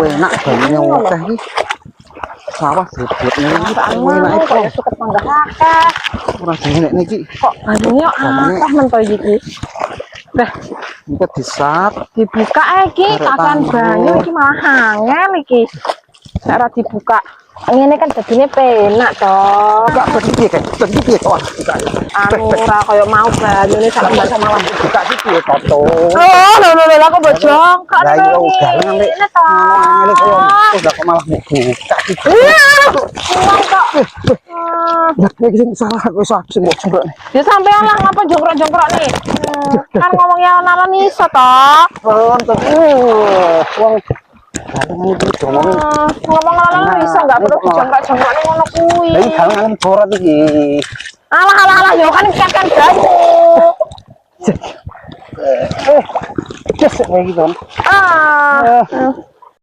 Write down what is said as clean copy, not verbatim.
enak banyak wakeh iki. Sawah sebutnya iki enak kok ya suket manggah akeh. ora jenek niki. Kok banyune akeh men to iki. Dah, Engko disat dibuka iki kakan banyu iki malah angel iki. Nek ora dibuka. Ngene kan dadine penak to. enggak piye kae. Dadi piye kok buka. Anu ora kaya mau banyune sak mbak malah Buka iki piye to to. oh, lho aku bojong. Kok Lah iya ugal ngene nek to. ngene koyo udah kok malah buka iki. Uang kok. Ya iki sing salah aku sing jongkrok. Ya sampean lah ngapa jongkrok-jongkrok nih. Kan ngomongnya alon-alon iso to. Wong kadang iki ngomong. Ngomong alon-alon iso enggak perlu dijongkrok-jongkrok ning ngono kuwi. Lah iki galengan borat iki. Alah yo kan kan banyu. Yes, iki, Don. Ah.